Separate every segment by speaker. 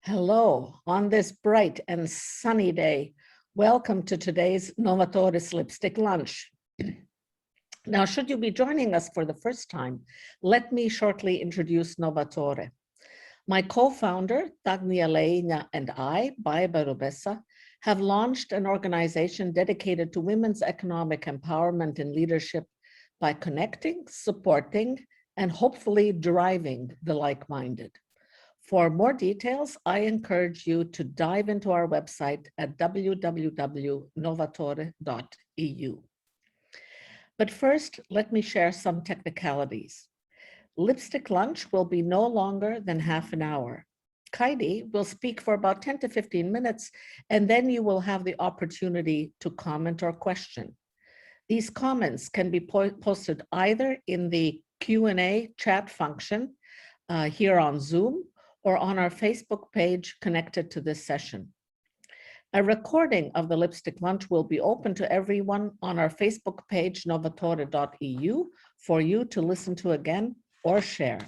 Speaker 1: Hello, on this bright and sunny day. Welcome to today's Novatore's Lipstick Lunch. Now, should you be joining us for the first time, let me shortly introduce Novatore. My co-founder, Dagnia Leina, and I, Baiba Rubessa, have launched an organization dedicated to women's economic empowerment and leadership by connecting, supporting, and hopefully driving the like-minded. For more details, I encourage you to dive into our website at www.novatore.eu. But first, let me share some technicalities. Lipstick Lunch will be no longer than half an hour. Kaidi will speak for about 10 to 15 minutes, and then you will have the opportunity to comment or question. These comments can be posted either in the Q&A chat function here on Zoom or on our Facebook page connected to this session. A recording of the Lipstick Lunch will be open to everyone on our Facebook page, novatore.eu, for you to listen to again or share.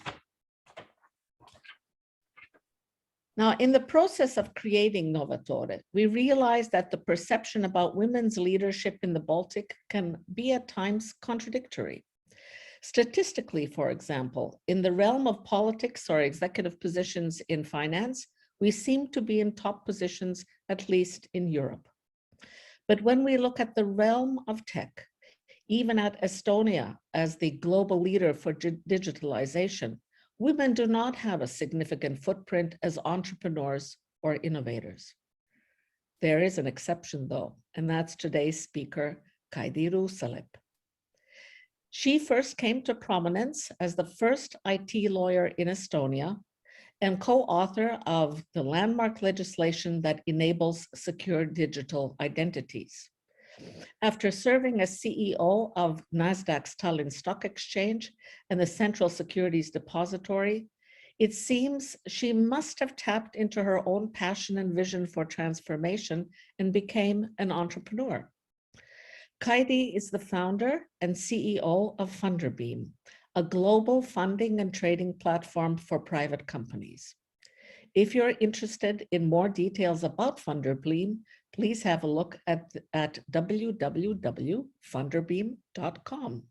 Speaker 1: Now, in the process of creating Novatore, we realized that the perception about women's leadership in the Baltic can be at times contradictory. Statistically, for example, in the realm of politics or executive positions in finance, we seem to be in top positions, at least in Europe. But when we look at the realm of tech, even at Estonia as the global leader for digitalization, women do not have a significant footprint as entrepreneurs or innovators. There is an exception though, and that's today's speaker, Kaidi Ruusalepp. She first came to prominence as the first IT lawyer in Estonia and co-author of the landmark legislation that enables secure digital identities. After serving as CEO of Nasdaq's Tallinn Stock Exchange and the Central Securities Depository, it seems she must have tapped into her own passion and vision for transformation and became an entrepreneur. Kaidi is the founder and CEO of Funderbeam, a global funding and trading platform for private companies. If you're interested in more details about Funderbeam, please have a look at www.funderbeam.com.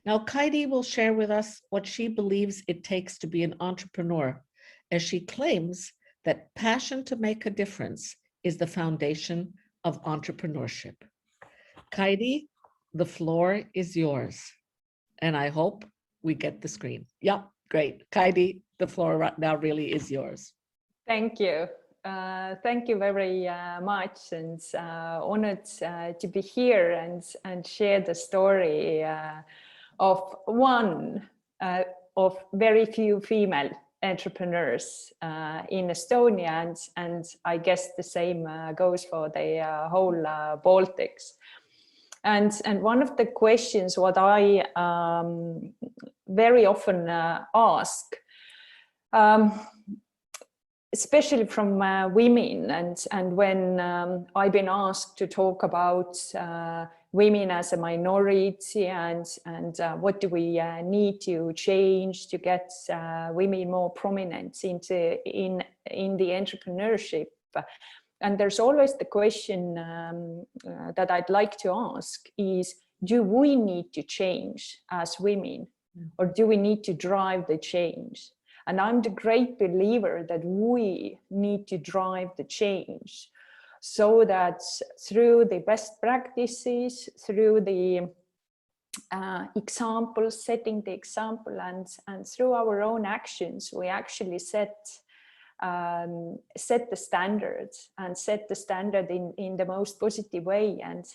Speaker 1: Now, Kaidi will share with us what she believes it takes to be an entrepreneur, as she claims that passion to make a difference is the foundation of entrepreneurship. Kaidi, the floor is yours. And I hope we get the screen. Yeah, great. Kaidi, the floor right now really is yours.
Speaker 2: Thank you. Thank you very much, and honored to be here and share the story of one of very few female entrepreneurs in Estonia, and I guess the same goes for the whole Baltics. And one of the questions what I very often ask, especially from women, and when I've been asked to talk about women as a minority and what do we need to change to get women more prominent in the entrepreneurship. And there's always the question that I'd like to ask is, do we need to change as women, or do we need to drive the change? And I'm the great believer that we need to drive the change, so that through the best practices, through the examples, setting the example, and through our own actions, we actually set the standards and set the standard in the most positive way. And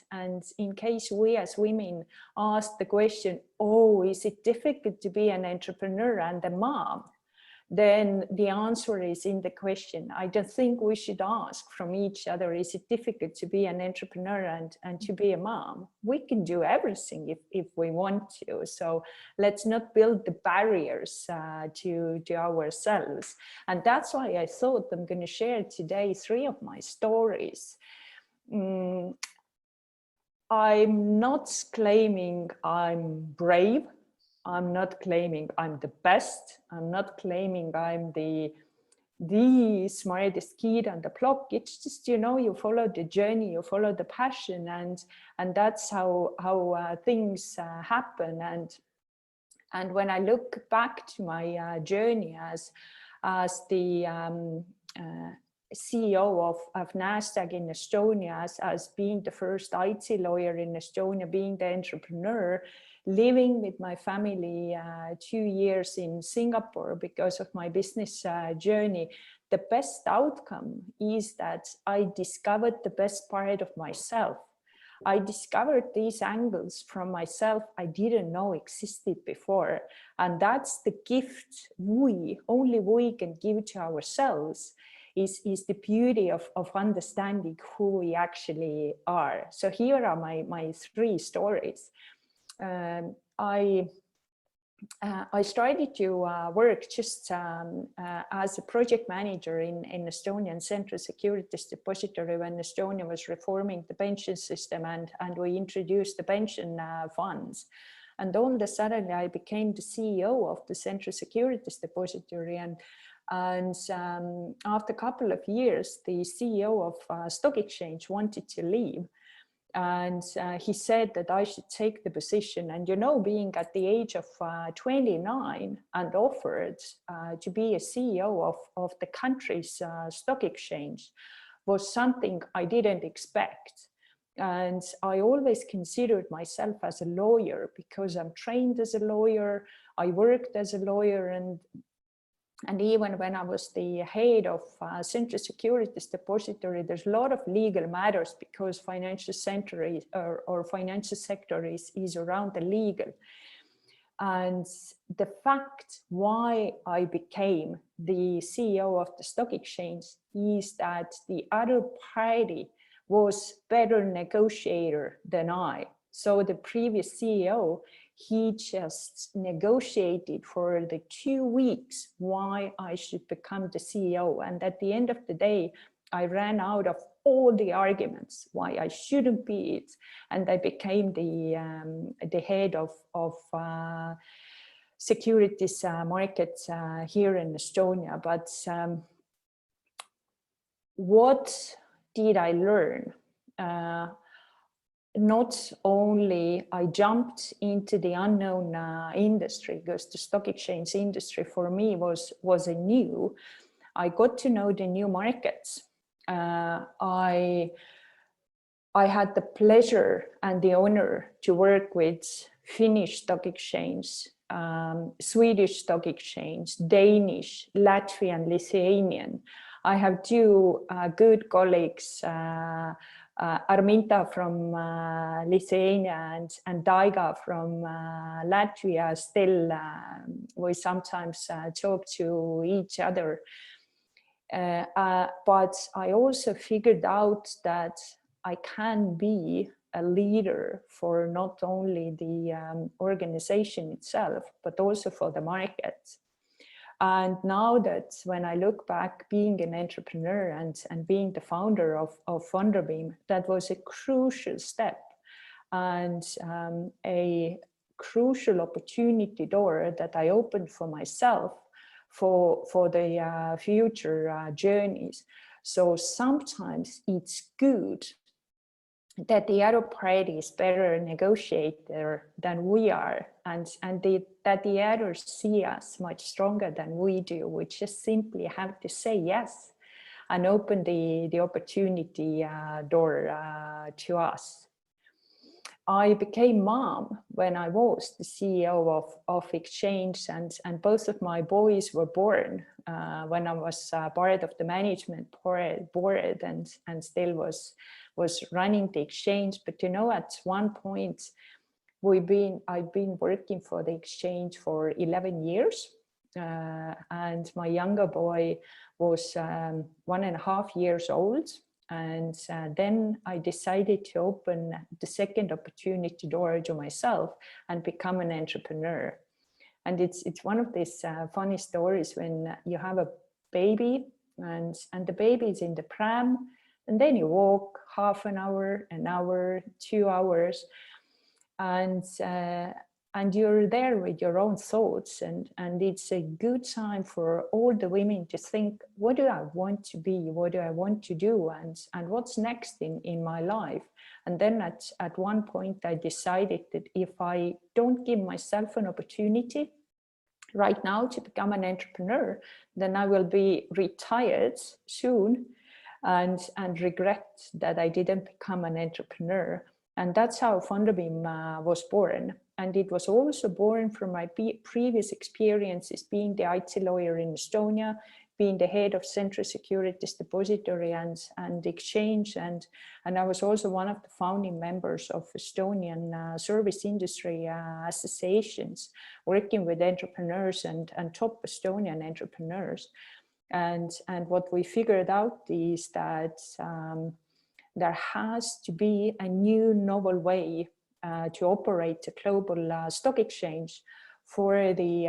Speaker 2: in case we as women ask the question, oh, is it difficult to be an entrepreneur and a mom? Then the answer is in the question. I don't think we should ask from each other, is it difficult to be an entrepreneur and to be a mom? We can do everything if we want to. So let's not build the barriers to ourselves. And that's why I thought I'm going to share today 3 of my stories. I'm not claiming I'm brave. I'm not claiming I'm the best. I'm not claiming I'm the the smartest kid on the block. It's just, you know, you follow the journey, you follow the passion, and that's how things happen. And when I look back to my journey as the CEO of NASDAQ in Estonia, as being the first IT lawyer in Estonia, being the entrepreneur, living with my family 2 years in Singapore because of my business journey, the best outcome is that I discovered the best part of myself. I discovered these angles from myself I didn't know existed before. And that's the gift only we can give to ourselves, is the beauty of understanding who we actually are. So here are my 3 stories. I started to work just as a project manager in Estonian Central Securities Depository when Estonia was reforming the pension system, and we introduced the pension funds. And all of a sudden I became the CEO of the Central Securities Depository, and after a couple of years the CEO of stock exchange wanted to leave. And he said that I should take the position. And, you know, being at the age of 29 and offered to be a CEO of the country's stock exchange was something I didn't expect. And I always considered myself as a lawyer because I'm trained as a lawyer. I worked as a lawyer, and even when I was the head of Central Securities Depository, there's a lot of legal matters because financial sector is around the legal. And the fact why I became the CEO of the stock exchange is that the other party was better negotiator than I. So the previous CEO, he just negotiated for the 2 weeks why I should become the CEO. And at the end of the day, I ran out of all the arguments why I shouldn't be it. And I became the head of securities markets here in Estonia. But what did I learn? Not only I jumped into the unknown industry, because the stock exchange industry for me was a new. I got to know the new markets. I had the pleasure and the honor to work with Finnish stock exchange, Swedish stock exchange, Danish, Latvian, Lithuanian. I have 2 good colleagues, Arminta from Lithuania and Daiga from Latvia. Still, we sometimes talk to each other. But I also figured out that I can be a leader for not only the organization itself, but also for the market. And now that when I look back, being an entrepreneur and being the founder of Funderbeam, that was a crucial step and a crucial opportunity door that I opened for myself for the future journeys. So sometimes it's good that the other party is better negotiator than we are, and that the others see us much stronger than we do. We just simply have to say yes and open the opportunity door to us. I became mom when I was the CEO of Exchange, and both of my boys were born when I was part of the management board and still was running the exchange. But you know, at one point I've been working for the exchange for 11 years, and my younger boy was 1.5 years old. And then I decided to open the second opportunity door to myself and become an entrepreneur. And it's one of these funny stories when you have a baby and the baby is in the pram, and then you walk half an hour, 2 hours. And you're there with your own thoughts, and it's a good time for all the women to think, what do I want to be, what do I want to do, and what's next in my life. And then at one point I decided that if I don't give myself an opportunity right now to become an entrepreneur, then I will be retired soon and regret that I didn't become an entrepreneur. And that's how Funderbeam was born. And it was also born from my previous experiences being the IT lawyer in Estonia, being the head of Central Securities Depository and Exchange. And I was also one of the founding members of Estonian service industry associations, working with entrepreneurs and top Estonian entrepreneurs. And what we figured out is that there has to be a new novel way to operate a global stock exchange for the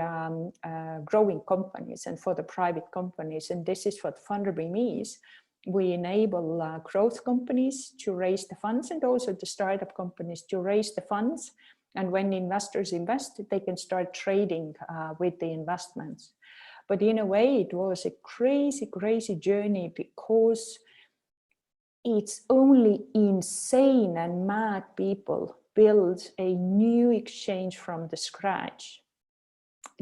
Speaker 2: growing companies and for the private companies. And this is what Funderbeam is. We enable growth companies to raise the funds, and also the startup companies to raise the funds. And when investors invest, they can start trading with the investments. But in a way, it was a crazy, crazy journey, because it's only insane and mad people build a new exchange from the scratch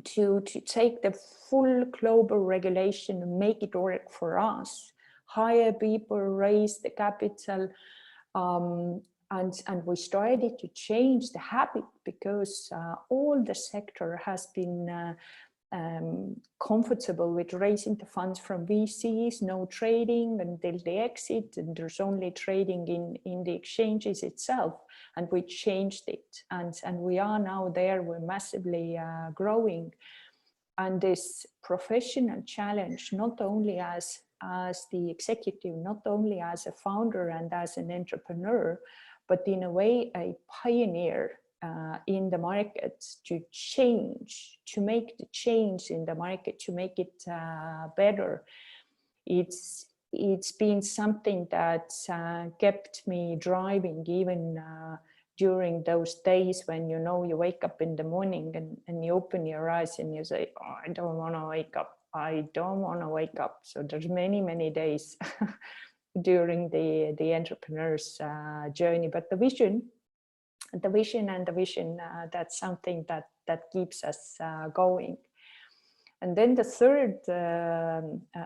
Speaker 2: to take the full global regulation and make it work for us, hire people, raise the capital, and we started to change the habit, because all the sector has been comfortable with raising the funds from VCs, no trading until they exit, and there's only trading in the exchanges itself. And we changed it, and we are now there. We're massively growing, and this professional challenge, not only as the executive, not only as a founder and as an entrepreneur, but in a way a pioneer in the market, to change, to make the change in the market, to make it better. It's been something that kept me driving, even during those days when, you know, you wake up in the morning and you open your eyes and you say, oh, I don't want to wake up. I don't want to wake up. So there's many days during the entrepreneur's journey, but the vision, that's something that keeps us going. And then the third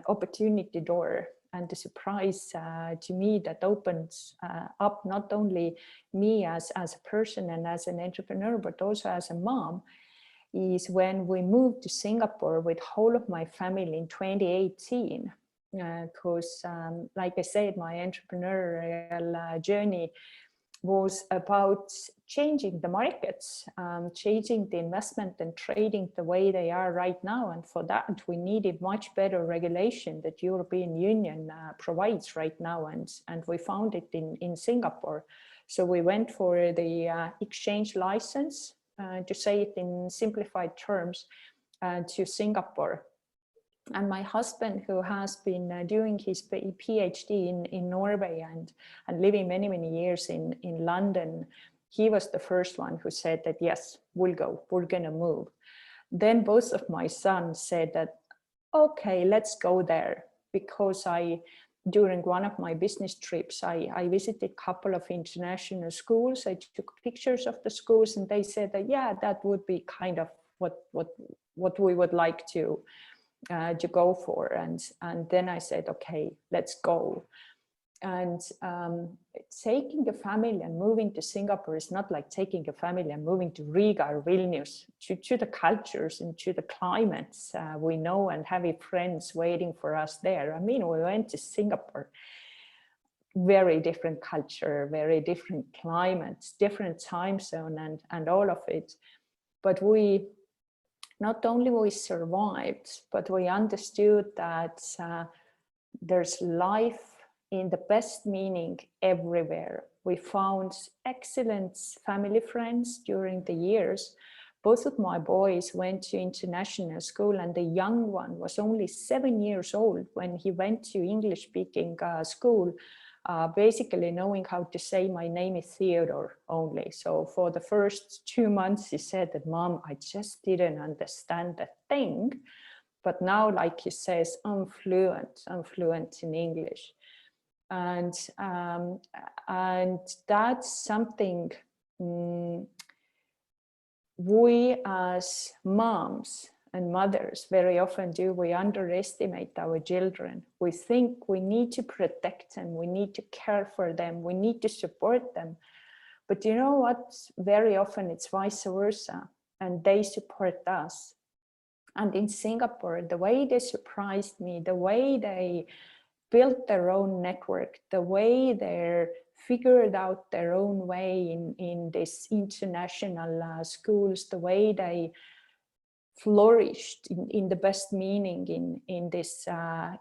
Speaker 2: opportunity door and the surprise to me that opens up not only me as a person and as an entrepreneur, but also as a mom, is when we moved to Singapore with whole of my family in 2018. Because like I said, my entrepreneurial journey was about changing the markets, changing the investment and trading the way they are right now. And for that, we needed much better regulation that European Union provides right now. And we found it in Singapore. So we went for the exchange license, to say it in simplified terms, to Singapore. And my husband, who has been doing his PhD in Norway and living many years in London, he was the first one who said that, yes, we'll go, we're gonna move. Then both of my sons said that, okay, let's go there, because during one of my business trips, I visited a couple of international schools. I took pictures of the schools, and they said that, yeah, that would be kind of what we would like to go for. And then I said, okay, let's go. And taking a family and moving to Singapore is not like taking a family and moving to Riga or Vilnius, to the cultures and to the climates we know, and having friends waiting for us there. I mean, we went to Singapore, very different culture, very different climates, different time zone, and all of it. But not only we survived, but we understood that there's life in the best meaning everywhere. We found excellent family friends during the years. Both of my boys went to international school, and the young one was only 7 years old when he went to English-speaking school basically knowing how to say my name is Theodore only. So for the first 2 months, he said that, Mom, I just didn't understand the thing. But now, like he says, I'm fluent in English. And that's something we as moms and mothers very often do. We underestimate our children. We think we need to protect them, we need to care for them, we need to support them. But you know what? Very often it's vice versa, and they support us. And in Singapore, the way they surprised me, the way they built their own network, the way they figured out their own way in this international schools, the way they flourished in the best meaning in this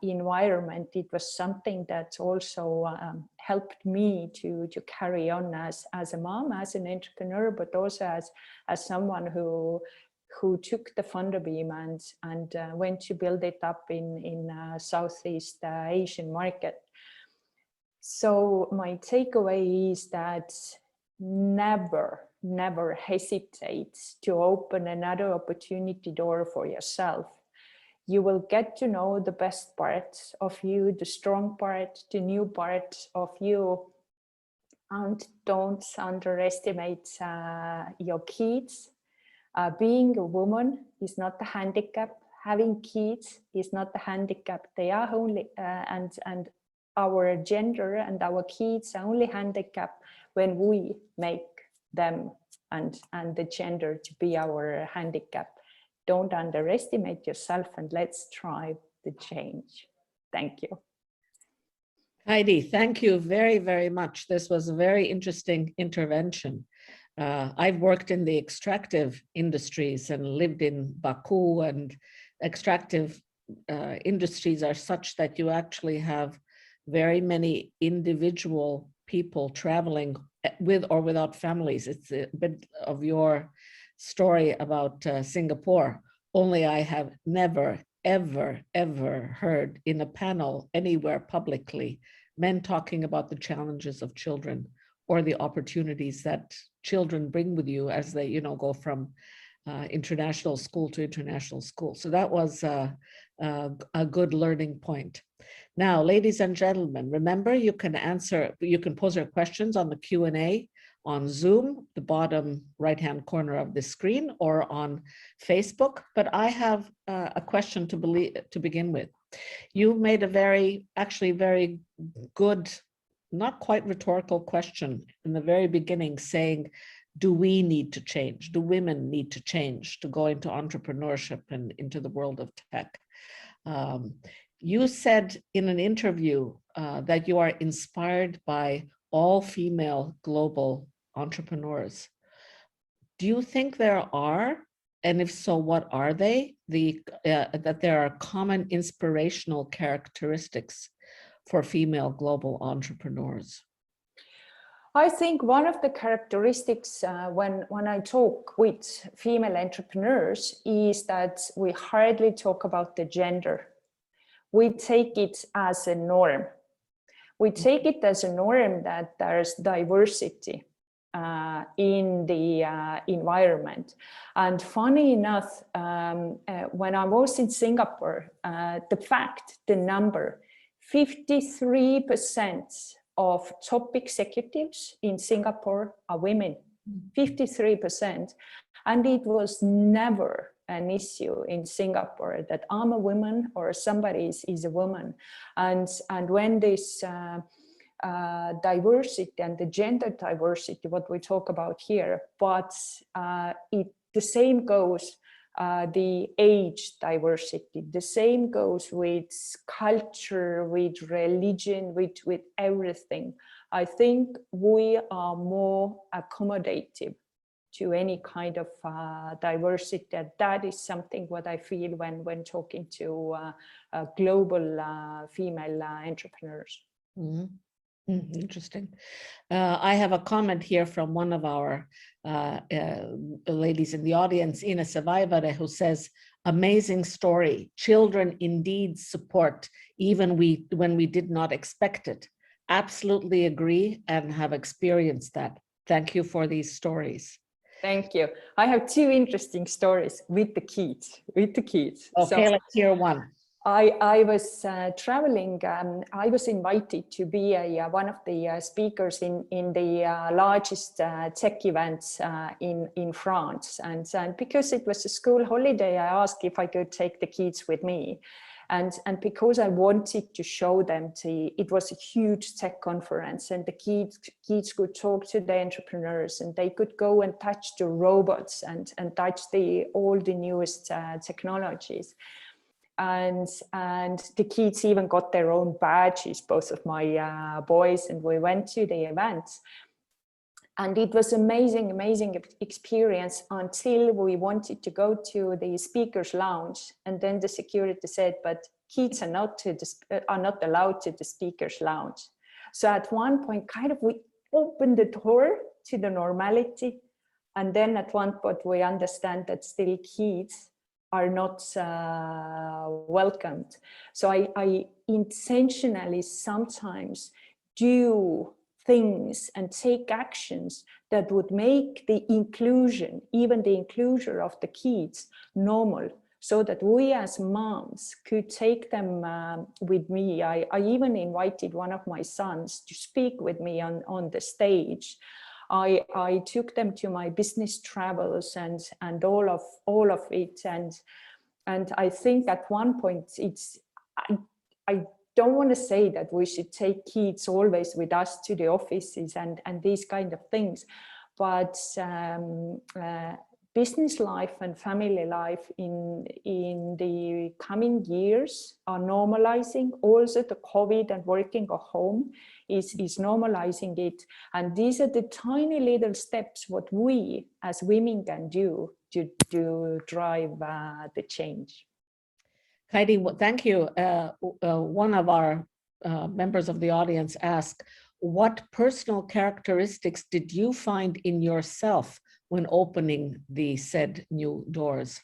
Speaker 2: environment, it was something that also helped me to carry on as a mom, as an entrepreneur, but also as someone who took the Funderbeam and went to build it up in Southeast Asian market. So my takeaway is that never hesitate to open another opportunity door for yourself. You will get to know the best parts of you, the strong part, the new parts of you, and don't underestimate your kids. Being a woman is not a handicap. Having kids is not a handicap. They are only, and our gender and our kids are only handicap when we make them and the gender to be our handicap. Don't underestimate yourself, and let's drive the change. Thank you.
Speaker 1: Kaidi, thank you very, very much. This was a very interesting intervention. I've worked in the extractive industries and lived in Baku, and extractive industries are such that you actually have very many individual people traveling with or without families. It's a bit of your story about Singapore, only I have never, ever heard in a panel anywhere publicly men talking about the challenges of children or the opportunities that children bring with you as they, you know, go from international school to international school. So that was a good learning point. Now, ladies and gentlemen, remember you can pose your questions on the Q&A on Zoom, the bottom right-hand corner of the screen, or on Facebook. But I have a question to begin with. You made a very good, not quite rhetorical question in the very beginning, saying, do we need to change? Do women need to change to go into entrepreneurship and into the world of tech? You said in an interview that you are inspired by all female global entrepreneurs. Do you think there are, and if so, what are they? That there are common inspirational characteristics for female global entrepreneurs?
Speaker 2: I think one of the characteristics when I talk with female entrepreneurs is that we hardly talk about the gender. We take it as a norm. We take it as a norm that there's diversity in the environment. And funny enough, when I was in Singapore, the number, 53% of top executives in Singapore are women, 53%. And it was never an issue in Singapore that I'm a woman or somebody is a woman. And when this diversity and the gender diversity, what we talk about here, but the same goes the age diversity, the same goes with culture, with religion, with everything. I think we are more accommodative to any kind of diversity. That is something what I feel when talking to global female entrepreneurs.
Speaker 1: Mm-hmm. Interesting. I have a comment here from one of our ladies in the audience, Ina Savaivare, who says, amazing story. Children indeed support even when we did not expect it. absolutely agree and have experienced that. Thank you for these stories.
Speaker 2: Thank you. I have two interesting stories with the kids.
Speaker 1: Okay,
Speaker 2: So
Speaker 1: let's hear one.
Speaker 2: I was traveling. I was invited to be one of the speakers in the largest tech events in France. And because it was a school holiday, I asked if I could take the kids with me. And because I wanted to show them, it was a huge tech conference, and the kids could talk to the entrepreneurs, and they could go and touch the robots and touch all the newest technologies. And the kids even got their own badges, both of my boys, and we went to the events. And it was amazing experience until we wanted to go to the speaker's lounge. And then the security said, but kids are not allowed to the speaker's lounge. So at one point, kind of, we opened the door to the normality. And then at one point, we understand that still kids are not welcomed. So I intentionally sometimes do things and take actions that would make the inclusion, even the inclusion of the kids, normal, so that we as moms could take them with me. I even invited one of my sons to speak with me on the stage. I took them to my business travels and all of it, and I think at one point I don't want to say that we should take kids always with us to the offices and these kind of things, but business life and family life in the coming years are normalizing. Also the COVID and working at home is normalizing it. And these are the tiny little steps what we as women can do to drive the change.
Speaker 1: Kaidi, thank you. One of our members of the audience asked, what personal characteristics did you find in yourself when opening the said new doors?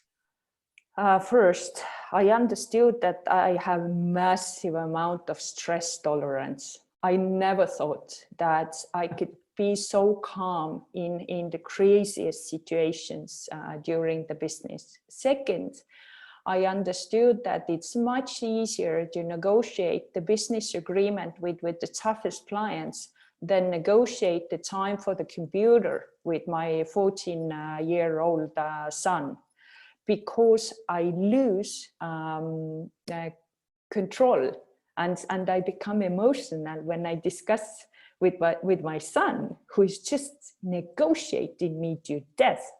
Speaker 2: First, I understood that I have massive amount of stress tolerance. I never thought that I could be so calm in the craziest situations during the business. Second, I understood that it's much easier to negotiate the business agreement with the toughest clients than negotiate the time for the computer with my 14-year-old son, because I lose control and I become emotional when I discuss with my son, who is just negotiating me to death.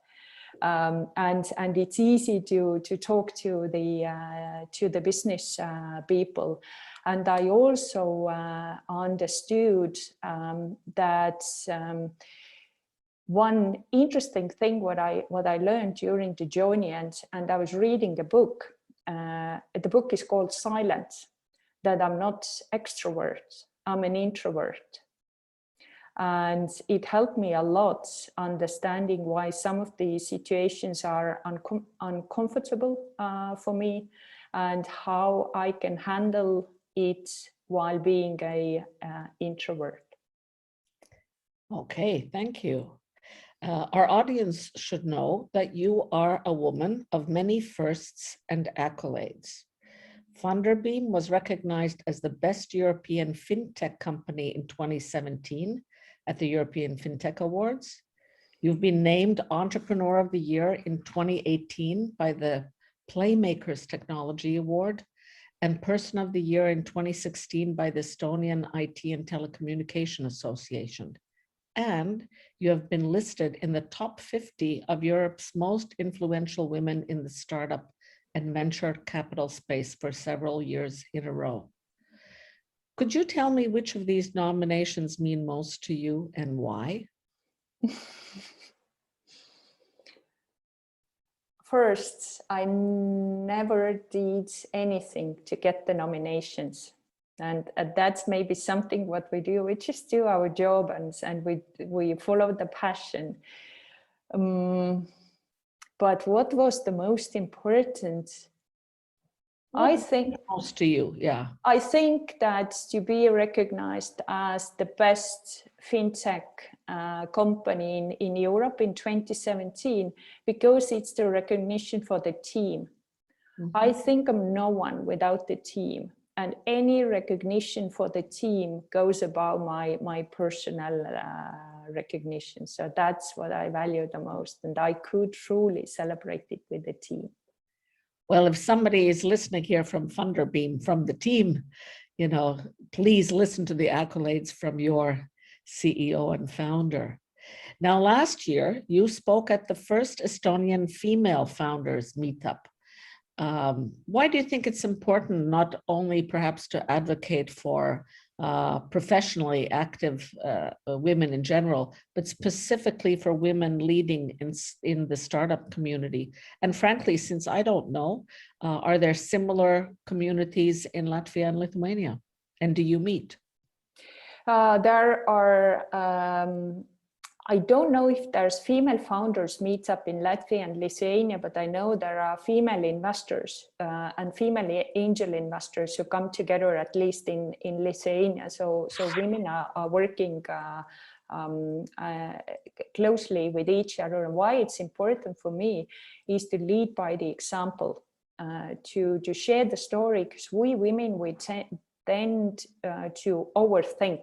Speaker 2: And it's easy to talk to the business people. And I also understood that one interesting thing what I learned during the journey, and I was reading a book. The book is called Silence, that I'm not extrovert, I'm an introvert. And it helped me a lot understanding why some of the situations are uncomfortable for me, and how I can handle it while being a introvert.
Speaker 1: Okay, thank you. Our audience should know that you are a woman of many firsts and accolades. Funderbeam was recognized as the best European FinTech company in 2017 at the European FinTech Awards. You've been named Entrepreneur of the Year in 2018 by the Playmakers Technology Award, and Person of the Year in 2016 by the Estonian IT and Telecommunication Association. And you have been listed in the top 50 of Europe's most influential women in the startup and venture capital space for several years in a row. Could you tell me which of these nominations mean most to you and why?
Speaker 2: First, I never did anything to get the nominations. And that's maybe something what we do. We just do our job and we follow the passion. But what was the most important I think
Speaker 1: most to you, yeah.
Speaker 2: I think that to be recognized as the best fintech company in Europe in 2017, because it's the recognition for the team. I think I'm no one without the team, and any recognition for the team goes above my personal recognition. So that's what I value the most, and I could truly celebrate it with the team.
Speaker 1: Well, if somebody is listening here from Funderbeam, from the team, you know, please listen to the accolades from your CEO and founder. Now, last year, you spoke at the first Estonian female founders meetup. Why do you think it's important not only perhaps to advocate for professionally active women in general, but specifically for women leading in the startup community? And frankly, since I don't know, are there similar communities in Latvia and Lithuania? And do you meet?
Speaker 2: There are, I don't know if there's female founders meetup in Latvia and Lithuania, but I know there are female investors and female angel investors who come together, at least in Lithuania. So women are working closely with each other. And why it's important for me is to lead by the example, to share the story, because we women, we tend to overthink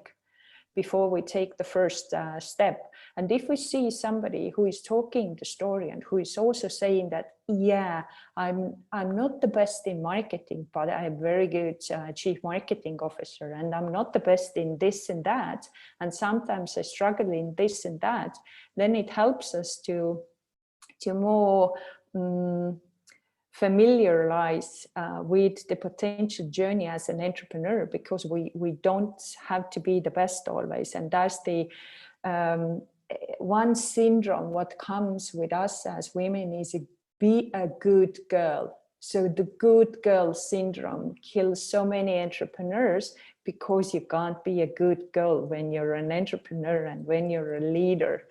Speaker 2: before we take the first step. And if we see somebody who is talking the story and who is also saying that, yeah, I'm not the best in marketing, but I'm very good chief marketing officer, and I'm not the best in this and that, and sometimes I struggle in this and that, then it helps us to more familiarize with the potential journey as an entrepreneur, because we don't have to be the best always. And that's the one syndrome what comes with us as women is be a good girl. So the good girl syndrome kills so many entrepreneurs, because you can't be a good girl when you're an entrepreneur and when you're a leader.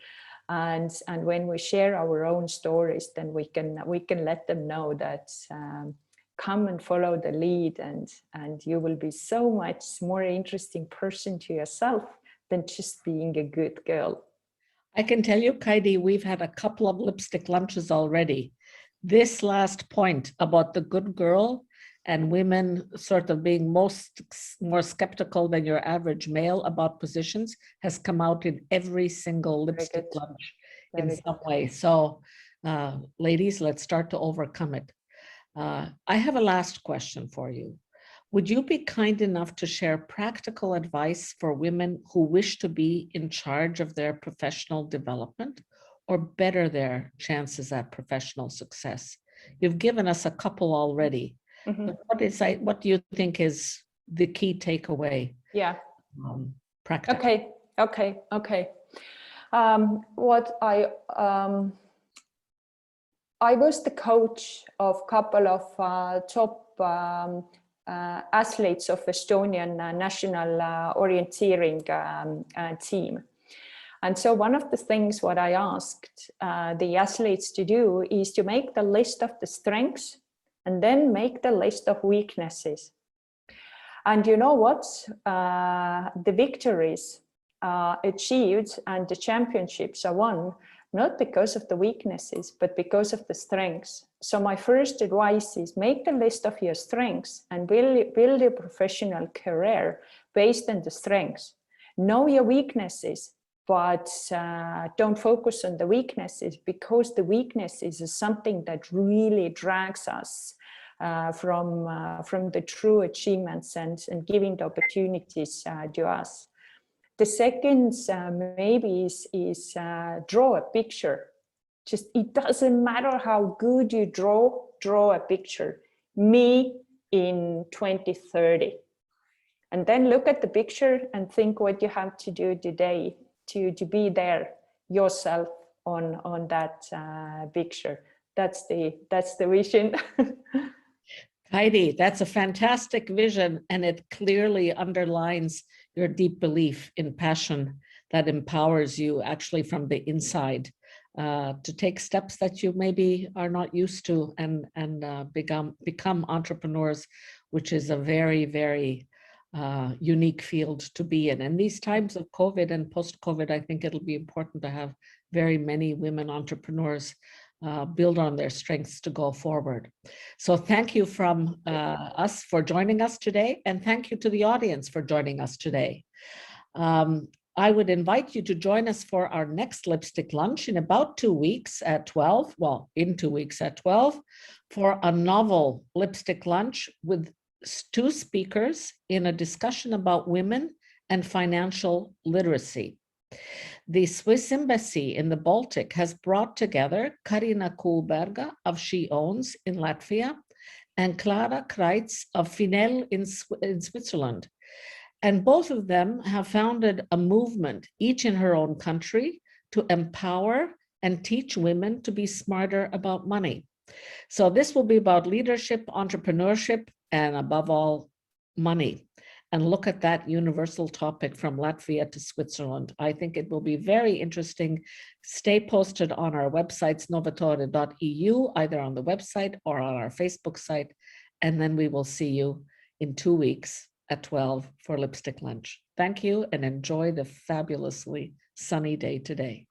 Speaker 2: And when we share our own stories, then we can let them know that come and follow the lead, and you will be so much more interesting person to yourself than just being a good girl.
Speaker 1: I can tell you, Kaidi, we've had a couple of lipstick lunches already. This last point about the good girl and women sort of being more skeptical than your average male about positions has come out in every single lipstick lunch in some way. So ladies, let's start to overcome it. I have a last question for you. Would you be kind enough to share practical advice for women who wish to be in charge of their professional development or better their chances at professional success? You've given us a couple already. But what do you think is the key takeaway?
Speaker 2: Yeah.
Speaker 1: Practical.
Speaker 2: Okay. What I was the coach of a couple of top athletes of Estonian national orienteering team. And so one of the things what I asked the athletes to do is to make the list of the strengths and then make the list of weaknesses. And you know what? The victories achieved and the championships are won not because of the weaknesses, but because of the strengths. So my first advice is make the list of your strengths and build your professional career based on the strengths. Know your weaknesses, but don't focus on the weaknesses, because the weaknesses is something that really drags us from the true achievements and giving the opportunities to us. The second maybe is draw a picture. Just, it doesn't matter how good you draw a picture. Me in 2030. And then look at the picture and think what you have to do today to be there yourself on that picture. That's the vision.
Speaker 1: Kaidi, that's a fantastic vision, and it clearly underlines your deep belief in passion that empowers you actually from the inside. to take steps that you maybe are not used to and become entrepreneurs, which is a very, very unique field to be in. And these times of COVID and post-COVID, I think it'll be important to have very many women entrepreneurs build on their strengths to go forward. So thank you from us for joining us today, and thank you to the audience for joining us today. I would invite you to join us for our next lipstick lunch in about 2 weeks at 12, well, in 2 weeks at 12, for a novel lipstick lunch with 2 speakers in a discussion about women and financial literacy. The Swiss Embassy in the Baltic has brought together Karina Kuhlberger of She Owns in Latvia and Clara Kreitz of Finel in Switzerland. And both of them have founded a movement, each in her own country, to empower and teach women to be smarter about money. So this will be about leadership, entrepreneurship, and above all, money. And look at that universal topic from Latvia to Switzerland. I think it will be very interesting. Stay posted on our websites, novatore.eu, either on the website or on our Facebook site. And then we will see you in 2 weeks at 12 for lipstick lunch. Thank you and enjoy the fabulously sunny day today.